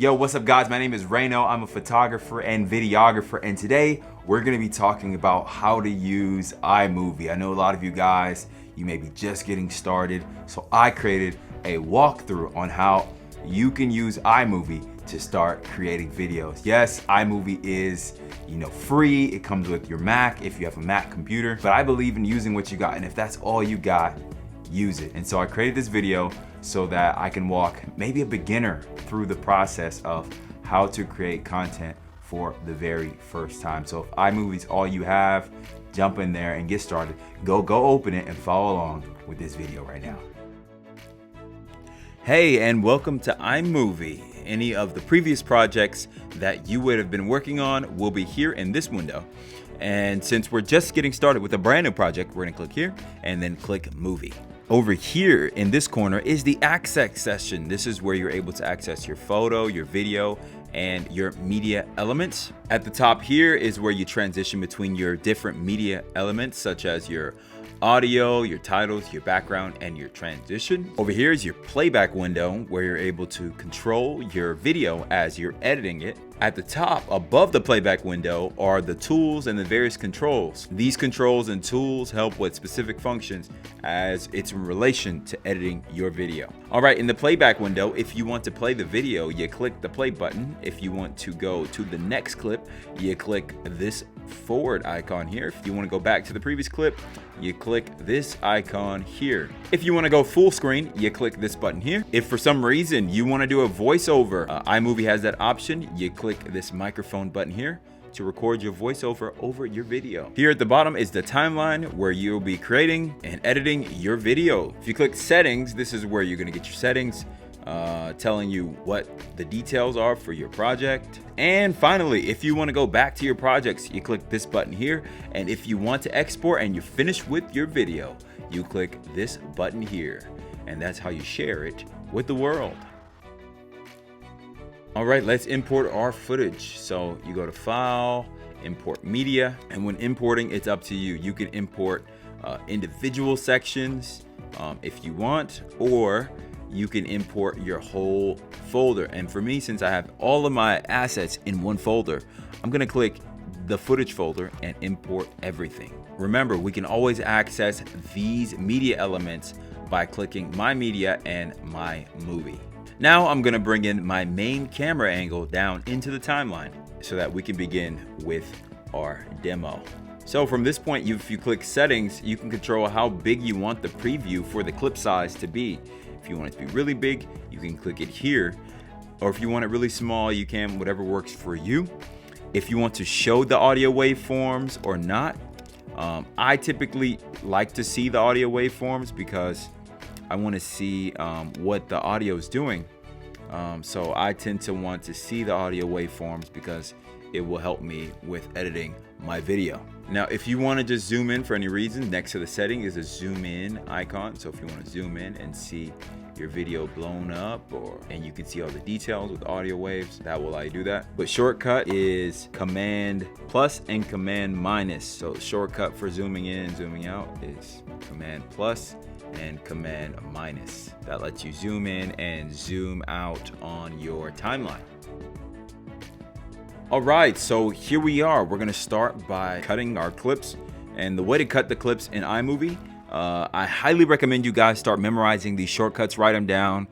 Yo, what's up guys? My name is Reno. I'm a photographer and videographer, and today we're gonna be talking about how to use iMovie. I know a lot of you guys, you may be just getting started, so I created a walkthrough on how you can use iMovie to start creating videos. Yes, iMovie is, free. It comes with your Mac if you have a Mac computer, but I believe in using what you got, and if that's all you got, use it. And so I created this video so that I can walk maybe a beginner through the process of how to create content for the very first time. So if iMovie's all you have, jump in there and get started. Go open it and follow along with this video right now. Hey, and welcome to iMovie. Any of the previous projects that you would have been working on will be here in this window. And since we're just getting started with a brand new project, we're gonna click here and then click Movie. Over here in this corner is the access section. This is where you're able to access your photo, your video, and your media elements. At the top here is where you transition between your different media elements, such as your audio, your titles, your background, and your transition. Over here is your playback window where you're able to control your video as you're editing it. At the top, above the playback window, are the tools and the various controls. These controls and tools help with specific functions as it's in relation to editing your video. All right, in the playback window, if you want to play the video, you click the play button. If you want to go to the next clip, you click this forward icon here. If you want to go back to the previous clip, you click this icon here. If you want to go full screen, you click this button here. If for some reason you want to do a voiceover, iMovie has that option. You click this microphone button here to record your voiceover over your video. Here at the bottom is the timeline where you'll be creating and editing your video. If you click settings, this is where you're going to get your settings, telling you what the details are for your project. And finally, if you want to go back to your projects, you click this button here. And if you want to export and you're finished with your video, you click this button here. And that's how you share it with the world. All right, let's import our footage. So you go to File, Import Media, and when importing, it's up to you. You can import individual sections if you want, or you can import your whole folder. And for me, since I have all of my assets in one folder, I'm gonna click the footage folder and import everything. Remember, we can always access these media elements by clicking My Media and My Movie. Now I'm gonna bring in my main camera angle down into the timeline so that we can begin with our demo. So from this point, if you click settings, you can control how big you want the preview for the clip size to be. If you want it to be really big, you can click it here. Or if you want it really small, you can, whatever works for you. If you want to show the audio waveforms or not, I typically like to see the audio waveforms because I want to see what the audio is doing. So I tend to want to see the audio waveforms because it will help me with editing my video. Now, if you want to just zoom in for any reason, next to the setting is a zoom in icon. So if you want to zoom in and see your video blown up, and you can see all the details with audio waves, that will allow you to do that. But shortcut is Command plus and Command minus. So the shortcut for zooming in and zooming out is Command plus and Command minus. That lets you zoom in and zoom out on your timeline. All right, so here we are. We're gonna start by cutting our clips. And the way to cut the clips in iMovie, I highly recommend you guys start memorizing these shortcuts, write them down,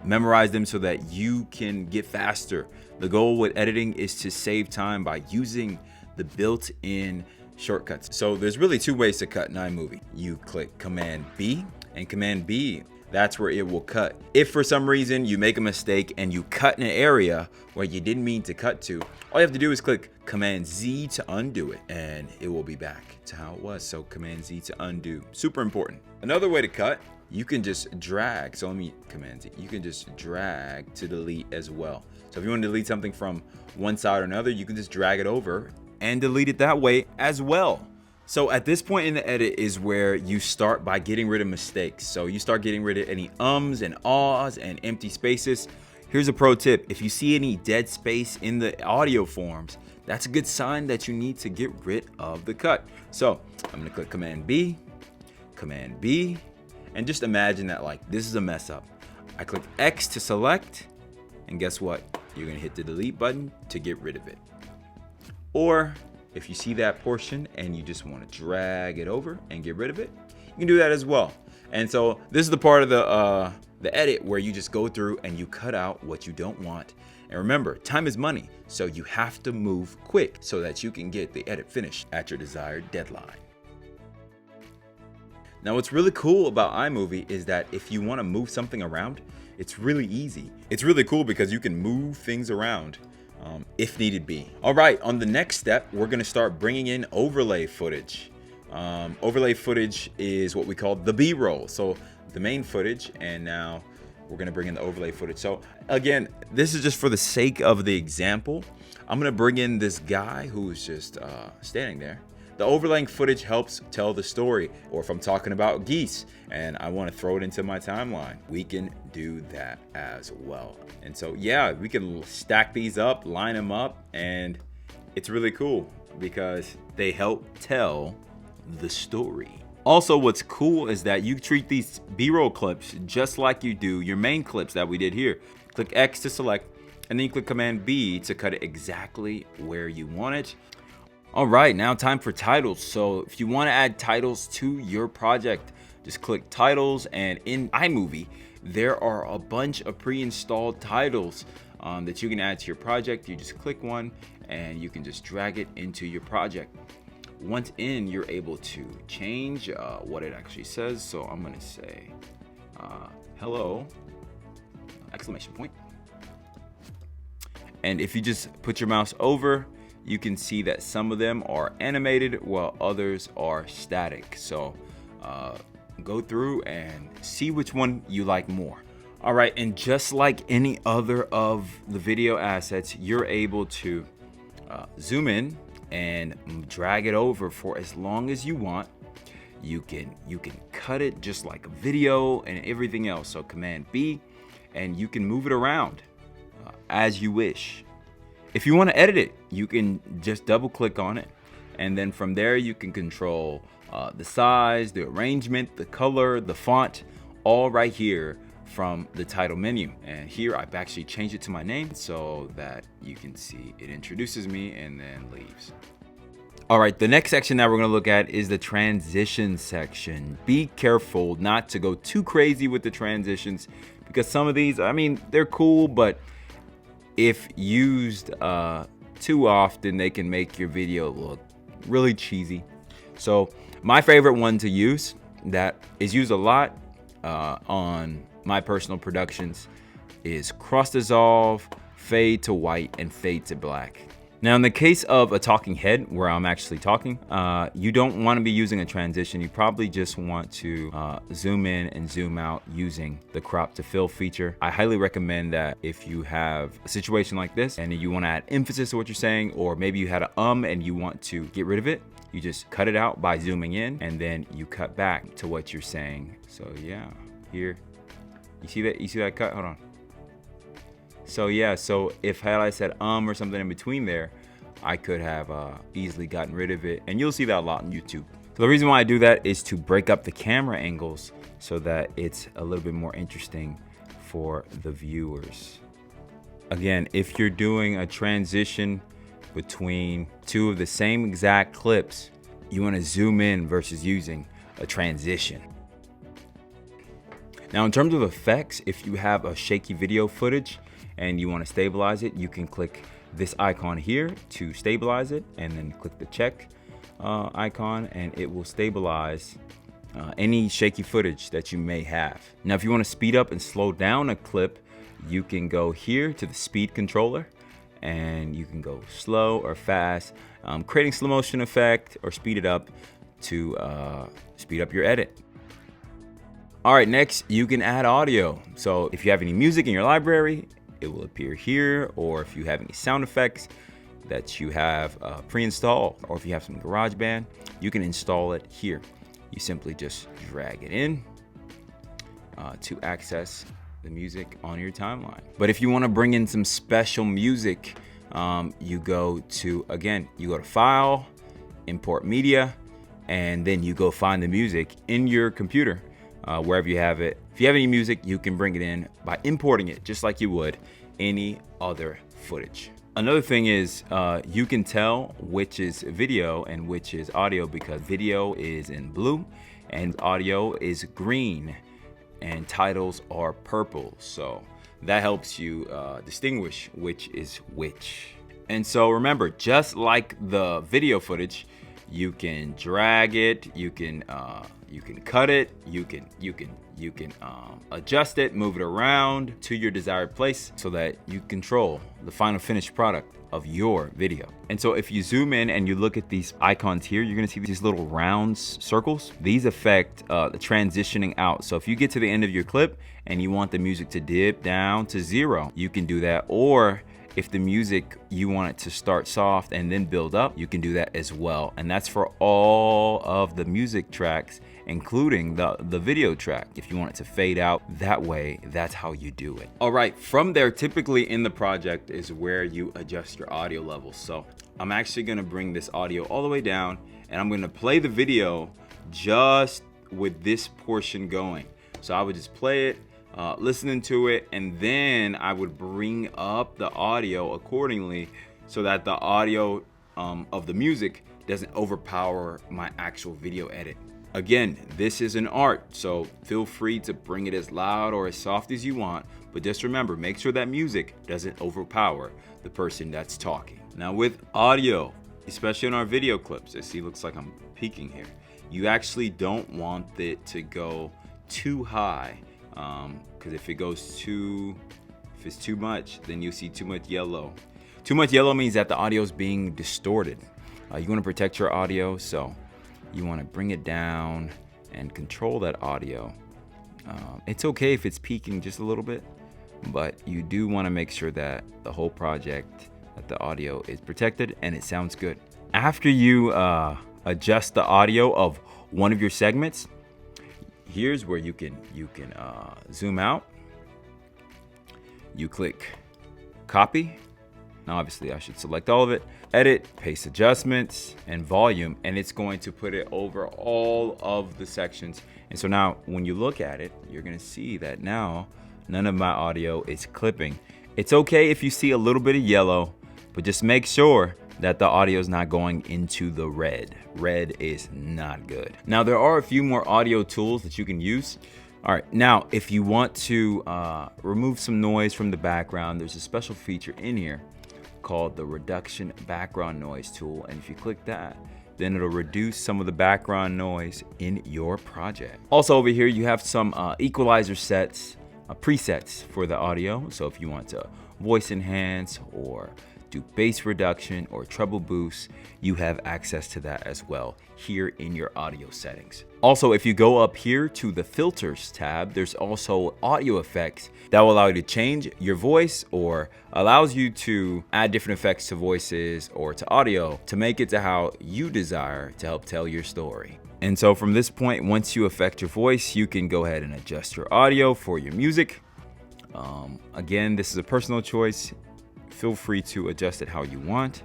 memorize them so that you can get faster. The goal with editing is to save time by using the built-in shortcuts. So there's really two ways to cut in iMovie. You click Command B, and Command B, that's where it will cut. If for some reason you make a mistake and you cut in an area where you didn't mean to cut to, all you have to do is click Command Z to undo it, and it will be back to how it was. So Command Z to undo, super important. Another way to cut, you can just drag. So let me Command Z. You can just drag to delete as well. So if you want to delete something from one side or another, you can just drag it over and delete it that way as well. So at this point in the edit is where you start by getting rid of mistakes. So you start getting rid of any ums and ahs and empty spaces. Here's a pro tip. If you see any dead space in the audio forms, that's a good sign that you need to get rid of the cut. So I'm gonna click Command B, and just imagine that like this is a mess up. I click X to select, and guess what? You're gonna hit the delete button to get rid of it. Or if you see that portion and you just want to drag it over and get rid of it, you can do that as well. And so this is the part of the edit where you just go through and you cut out what you don't want. And remember, time is money, so you have to move quick so that you can get the edit finished at your desired deadline. Now, what's really cool about Imovie is that if you want to move something around, it's really easy. It's really cool because you can move things around if needed be. All right, on the next step, we're gonna start bringing in overlay footage. Overlay footage is what we call the B-roll. So the main footage, and now we're gonna bring in the overlay footage. So again, this is just for the sake of the example. I'm gonna bring in this guy who's just standing there. The overlaying footage helps tell the story, or if I'm talking about geese and I want to throw it into my timeline, we can do that as well. And so yeah, we can stack these up, line them up, and it's really cool because they help tell the story. Also, what's cool is that you treat these B-roll clips just like you do your main clips that we did here. Click X to select, and then you click Command B to cut it exactly where you want it. All right, now time for titles. So if you want to add titles to your project, just click titles, and in Imovie, there are a bunch of pre-installed titles that you can add to your project. You just click one and you can just drag it into your project. Once in, you're able to change what it actually says. So I'm gonna say, hello, exclamation point. And if you just put your mouse over, you can see that some of them are animated while others are static. So go through and see which one you like more. All right, and just like any other of the video assets, you're able to zoom in and drag it over for as long as you want. You can cut it just like a video and everything else. So Command B, and you can move it around as you wish. If you want to edit it, you can just double click on it, and then from there you can control the size, the arrangement, the color, the font, all right here from the title menu. And here I've actually changed it to my name so that you can see it introduces me and then leaves. All right, the next section that we're going to look at is the transition section. Be careful not to go too crazy with the transitions, because some of these, I mean, they're cool, but if used too often, they can make your video look really cheesy. So my favorite one to use that is used a lot on my personal productions is cross dissolve, fade to white, and fade to black. Now, in the case of a talking head where I'm actually talking, you don't want to be using a transition. You probably just want to zoom in and zoom out using the crop to fill feature. I highly recommend that if you have a situation like this and you want to add emphasis to what you're saying, or maybe you had an and you want to get rid of it, you just cut it out by zooming in, and then you cut back to what you're saying. So yeah, here, you see that cut? Hold on. So yeah, so if had I said or something in between there, I could have easily gotten rid of it, and you'll see that a lot on YouTube. So the reason why I do that is to break up the camera angles so that it's a little bit more interesting for the viewers. Again, if you're doing a transition between two of the same exact clips, you want to zoom in versus using a transition. Now, in terms of effects, if you have a shaky video footage and you want to stabilize it, you can click this icon here to stabilize it, and then click the check icon, and it will stabilize any shaky footage that you may have. Now, if you want to speed up and slow down a clip, you can go here to the speed controller, and you can go slow or fast, creating slow motion effect, or speed it up to speed up your edit. All right, next you can add audio. So if you have any music in your library, it will appear here, or if you have any sound effects that you have pre-installed, or if you have some GarageBand, you can install it here. You simply just drag it in to access the music on your timeline. But if you want to bring in some special music, you go to File, Import Media, and then you go find the music in your computer, wherever you have it. If you have any music, you can bring it in by importing it just like you would any other footage. Another thing is you can tell which is video and which is audio because video is in blue and audio is green and titles are purple. So that helps you distinguish which is which. And so remember, just like the video footage, you can drag it, you can cut it, you can adjust it, move it around to your desired place so that you control the final finished product of your video. And so if you zoom in and you look at these icons here, you're gonna see these little round circles. These affect the transitioning out. So if you get to the end of your clip and you want the music to dip down to 0, you can do that. Or if the music, you want it to start soft and then build up, you can do that as well. And that's for all of the music tracks, including the video track. If you want it to fade out that way, that's how you do it. All right, from there, typically in the project is where you adjust your audio levels. So I'm actually gonna bring this audio all the way down and I'm gonna play the video just with this portion going. So I would just play it, listening to it, and then I would bring up the audio accordingly so that the audio of the music doesn't overpower my actual video edit. Again, this is an art, so feel free to bring it as loud or as soft as you want, but just remember, make sure that music doesn't overpower the person that's talking. Now with audio, especially in our video clips, I see it looks like I'm peaking here, you actually don't want it to go too high. Because if it's too much, then you'll see too much yellow. Too much yellow means that the audio is being distorted. You want to protect your audio, so you want to bring it down and control that audio. It's okay if it's peaking just a little bit, but you do want to make sure that the whole project, that the audio is protected and it sounds good. After you adjust the audio of one of your segments, here's where you can zoom out. You click copy. Now obviously I should select all of it. Edit, paste adjustments, and volume, and it's going to put it over all of the sections. And so now when you look at it, you're gonna see that now none of my audio is clipping. It's okay if you see a little bit of yellow, but just make sure that the audio is not going into the red. Red is not good. Now there are a few more audio tools that you can use. All right, now if you want to remove some noise from the background, there's a special feature in here called the reduction background noise tool. And if you click that, then it'll reduce some of the background noise in your project. Also over here, you have some equalizer sets, presets for the audio. So if you want to voice enhance or do bass reduction or treble boost, you have access to that as well here in your audio settings. Also, if you go up here to the filters tab, there's also audio effects that will allow you to change your voice or allows you to add different effects to voices or to audio to make it to how you desire to help tell your story. And so from this point, once you affect your voice, you can go ahead and adjust your audio for your music. Again, this is a personal choice. Feel free to adjust it how you want.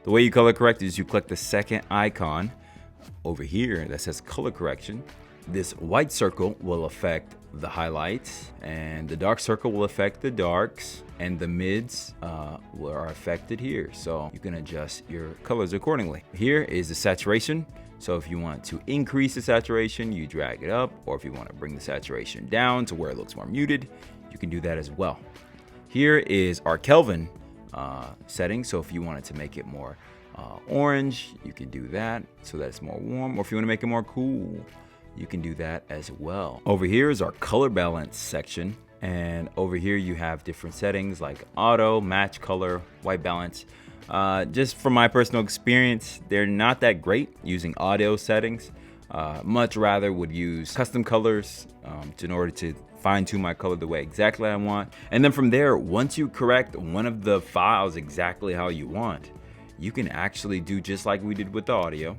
The way you color correct is you click the second icon over here that says color correction. This white circle will affect the highlights, and the dark circle will affect the darks, and the mids are affected here. So you can adjust your colors accordingly. Here is the saturation. So if you want to increase the saturation, you drag it up, or if you want to bring the saturation down to where it looks more muted, you can do that as well. Here is our Kelvin setting. So if you wanted to make it more orange, you can do that so that it's more warm. Or if you want to make it more cool, you can do that as well. Over here is our color balance section. And over here you have different settings like auto, match color, white balance. Just from my personal experience, they're not that great using audio settings. Much rather would use custom colors in order to fine-tune my color the way exactly I want. And then from there, once you correct one of the files exactly how you want, you can actually do just like we did with the audio.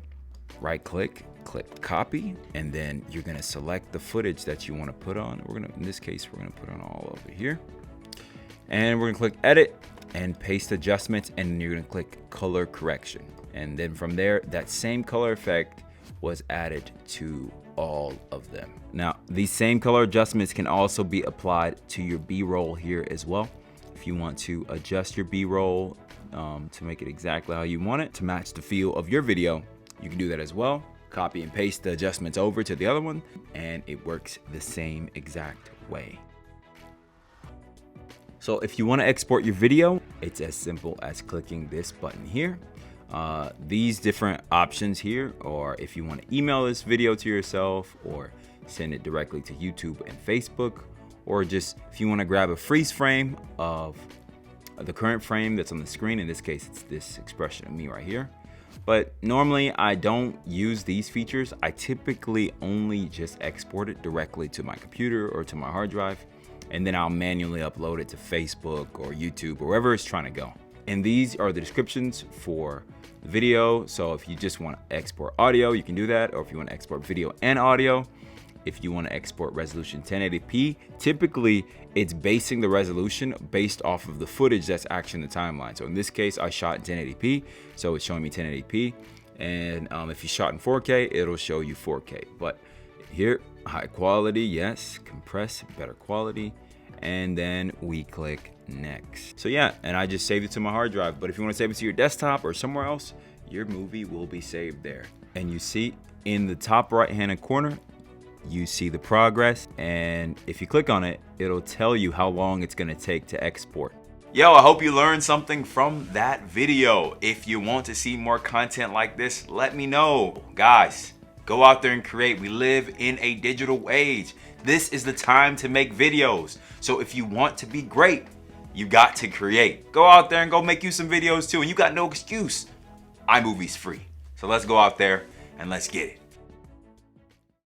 Right click, click copy, and then you're gonna select the footage that you want to put on. In this case, we're gonna put on all over here. And we're gonna click edit and paste adjustments, and then you're gonna click color correction. And then from there, that same color effect was added to all of them. Now, These same color adjustments can also be applied to your B-roll here as well. If you want to adjust your B-roll to make it exactly how you want it, to match the feel of your video, you can do that as well. Copy and paste the adjustments over to the other one, and it works the same exact way. So if you want to export your video, it's as simple as clicking this button here. These different options here, or if you want to email this video to yourself, or send it directly to YouTube and Facebook, or just if you want to grab a freeze frame of the current frame that's on the screen. In this case, it's this expression of me right here. But normally I don't use these features. I typically only just export it directly to my computer or to my hard drive, and then I'll manually upload it to Facebook or YouTube or wherever it's trying to go. And these are the descriptions for the video. So if you just want to export audio, you can do that. Or if you want to export video and audio, if you want to export resolution 1080p, typically it's basing the resolution based off of the footage that's actually in the timeline. So in this case, I shot in 1080p, so it's showing me 1080p. And if you shot in 4K, it'll show you 4K. But here, high quality, yes, compress, better quality. And then we click next. So yeah, and I just saved it to my hard drive. But if you want to save it to your desktop or somewhere else, your movie will be saved there. And you see in the top right-hand corner, you see the progress, and if you click on it, it'll tell you how long it's gonna take to export. Yo, I hope you learned something from that video. If you want to see more content like this, let me know. Guys, go out there and create. We live in a digital age. This is the time to make videos. So if you want to be great, you got to create. Go out there and go make you some videos too, and you got no excuse. Imovie's free. So let's go out there and let's get it.